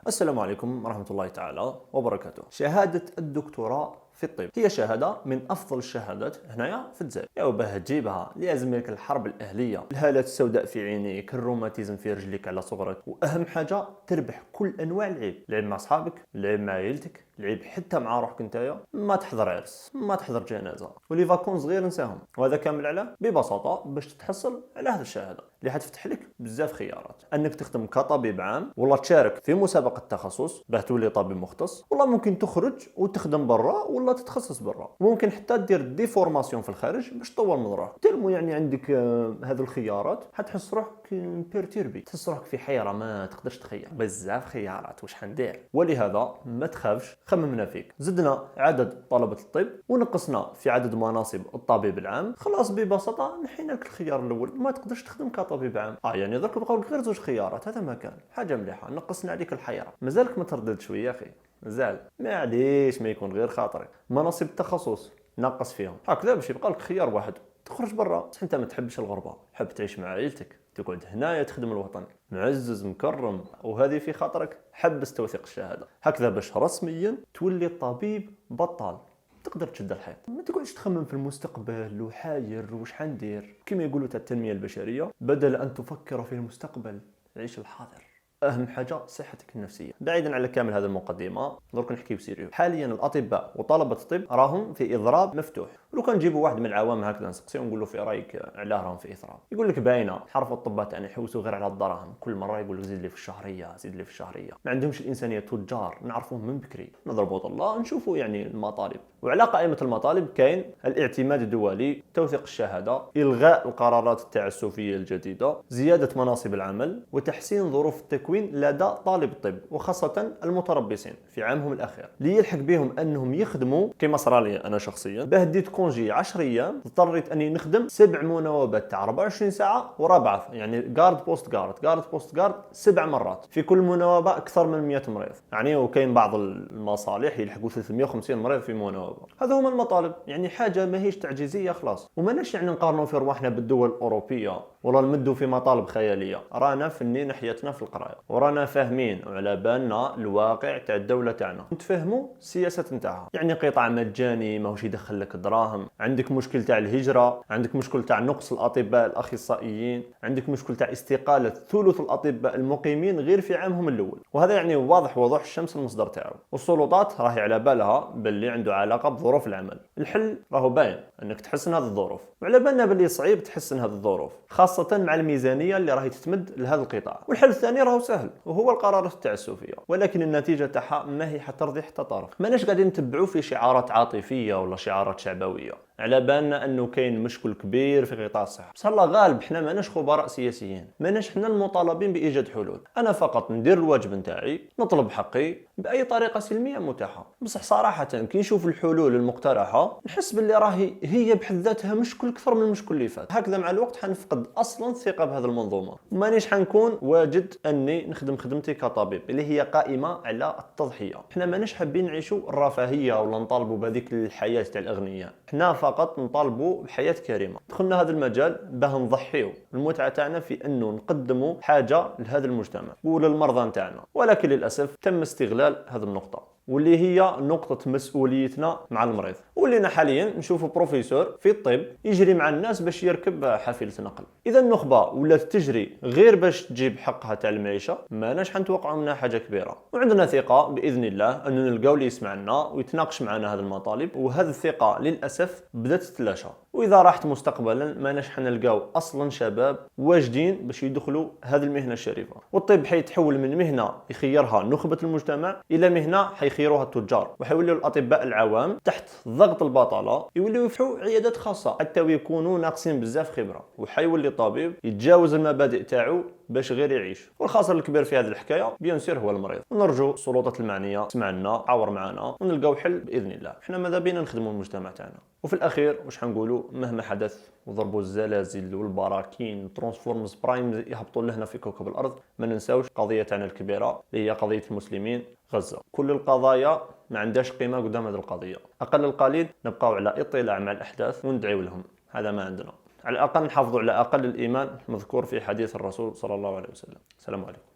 السلام عليكم ورحمة الله تعالى وبركاته. شهادة الدكتوراه في الطب هي شهادة من أفضل الشهادات هنايا في الجزائر. يا باه تجيبها لازم لك الحرب الأهلية، الهالات السوداء في عينيك، الروماتيزم في رجليك على صغرك، وأهم حاجة تربح كل أنواع العيب، لعب مع صحابك، لعب مع عيلتك، لعب حتى مع روحك نتايا، ما تحضر عرس، ما تحضر جنازة، ولي فاكونس صغير نساهم. وهذا كامل علاه ببساطة باش تتحصل على هذه الشهادة اللي حتفتح لك بزاف خيارات، انك تخدم كطبيب عام ولا تشارك في مسابقة تخصص باه تولي طبيب مختص، ولا ممكن تخرج وتخدم برا ولا تتخصص برا، وممكن حتى دير دي فورماسيون في الخارج باش تطور من روحك. تلمو يعني عندك هذه الخيارات حتحس روحك بيرتيربي، تحس روحك في حيرة ما تقدرش تخيل، بزاف خيارات واش حندير. ولهذا ما تخافش، خممنا فيك، زدنا عدد طلبة الطب ونقصنا في عدد مناصب الطبيب العام، خلاص ببساطة نحينا لك الخيار الاول، ما تقدرش تخدم كطبيب عام. يعني درك بقاو لك غير زوج خيارات، هذا ما كان حاجة مليحة، نقصنا عليك الحيرة. مازالك ما تردد شوية اخي، مازال معليش ما يكون غير خاطرك. مناصب التخصص نقص فيهم هكذا باش يبقى لك خيار واحد، تخرج برا. انت ما تحبش الغربة، حب تعيش مع عائلتك، تقعد هنايا تخدم الوطن معزز مكرم، وهذه في خاطرك، حبس توثيق الشهاده هكذا باش رسميا تولي طبيب بطال، تقدر تشد الحيط. ما تقعدش تخمم في المستقبل وحاير وش حندير. كما يقولوا تاع التنميه البشريه، بدل ان تفكر في المستقبل عيش الحاضر. اهم حاجه صحتك النفسيه. بعيدا على كامل هذه المقدمه، درك نحكيو بسيريو. حاليا الاطباء وطلبه الطب راهم في اضراب مفتوح. لو كان نجيبوا واحد من العوام هكذا نسقسيو ونقول له في رايك علاه راهم في اضراب، يقول لك باينه، حرف الطباء تاعنا يحوسوا غير على الدراهم، كل مره يقول لك زيد لي في الشهريه، زيد لي في الشهريه. ما عندهمش الانسانيه، تجار نعرفوهم من بكري. نضربوا الله نشوفوا يعني المطالب. وعلى قائمه المطالب كاين الاعتماد الدولي، توثيق الشهاده، الغاء القرارات التعسفيه الجديده، زياده مناصب العمل، وتحسين ظروف التكوين لدى طالب الطب، وخاصه المتربصين في عامهم الاخير، ليلحق بهم انهم يخدموا كما صرا لي انا شخصيا. باه ديت كونجي 10 ايام اضطريت اني نخدم 7 مناوبات تاع 24 ساعه ورابعه، يعني جارد بوست جارد بوست جارد 7 مرات، في كل مناوبه اكثر من 100 مريض يعني. وكاين بعض المصالح يلحقوا 350 مريض في مناوبه. هذا هما المطالب، يعني حاجه ماهيش تعجيزيه خلاص. وماناش يعني نقارنوا في رواحنا بالدول الاوروبيه ولا نمدوا في مطالب خياليه، رانا فنين حياتنا في القرايه ورانا فاهمين وعلى بالنا الواقع تاع الدوله تاعنا، نتفهموا السياسه نتاعها. يعني قطاع مجاني ماهوش يدخل لك دراهم، عندك مشكل تاع الهجره، عندك مشكل تاع نقص الاطباء الاخصائيين، عندك مشكل تاع استقاله ثلث الاطباء المقيمين غير في عامهم الاول، وهذا يعني واضح وضوح الشمس المصدر تاعو. والسلطات راهي على بالها باللي عنده علاقه بظروف العمل. الحل راهو باين، انك تحسن هذه الظروف، وعلى بالنا باللي صعيب تحسن هذه الظروف خاصه مع الميزانيه اللي راهي تتمد لهذا القطاع. والحل الثاني راهو سهل، وهو القرارات التعسفيه، ولكن النتيجه تاعها ما هي حترضي حتى طرف. ماناش قاعدين نتبعوا في شعارات عاطفيه ولا شعارات شعبويه. على بالنا انه كاين مشكل كبير في قطاع الصحه، بس الله غالب حنا ماناش خبراء سياسيين، ماناش حنا المطالبين بايجاد حلول. انا فقط ندير الواجب نتاعي، نطلب حقي باي طريقه سلميه متاحه. بصح صراحه كي نشوف الحلول المقترحه نحس باللي راهي هي بحد ذاتها مشكل اكثر من المشكل اللي فات. هكذا مع الوقت حنفقد اصلا الثقه بهذه المنظومه، ومانيش حنكون واجد اني نخدم خدمتي كطبيب اللي هي قائمه على التضحيه. حنا ماناش حابين نعيشوا الرفاهيه ولا نطالبوا بهذيك الحياه تاع الاغنياء، حنا فقط نطالبوا بحياه كريمه. دخلنا هذا المجال باه نضحيو المتعه تاعنا في انه نقدموا حاجه لهذا المجتمع وللمرضى نتاعنا، ولكن للاسف تم استغلال هذه النقطه، واللي هي نقطة مسؤوليتنا مع المريض. ولينا حاليا نشوف بروفيسور في الطب يجري مع الناس باش يركب حافلة نقل. إذا النخبة ولات تجري غير باش تجيب حقها تاع المعيشة، ماناش حنتوقعوا منها حاجة كبيرة. وعندنا ثقة بإذن الله أنه نلقاو اللي يسمعنا ويتناقش معنا هذه المطالب، وهذه الثقة للأسف بدأت تتلاشى. وإذا راحت مستقبلا ماناش حنلقاو أصلا شباب واجدين باش يدخلوا هذه المهنة الشريفة. والطب حيتحول من مهنة يخيرها نخبة المجتمع إلى مهنة حيخيروها التجار، وحيولوا الأطباء العوام تحت ضغط البطالة يوليو يفتحوا عيادات خاصة حتى يكونوا ناقصين بزاف خبرة، وحيولي الطبيب يتجاوز المبادئ تاعو باش غير يعيش. والخاسر الكبير في هذه الحكايه بيان سير هو المريض. ونرجو السلطات المعنيه تسمعنا، عاور معنا، ونلقاو حل باذن الله. احنا ماذا بينا نخدموا المجتمع تاعنا. وفي الاخير واش حنقولوا، مهما حدث وضربوا الزلازل والبراكين ترانسفورمز برايم يهبطوا لهنا في كوكب الارض، ما ننساوش قضيه تاعنا الكبيره اللي هي قضيه المسلمين غزه. كل القضايا ما عندهاش قيمه قدام هذه القضيه. اقل القليل نبقاو على اطلاع مع الاحداث وندعيو لهم، هذا ما عندنا. على الأقل نحافظوا على أقل الإيمان مذكور في حديث الرسول صلى الله عليه وسلم. السلام عليكم.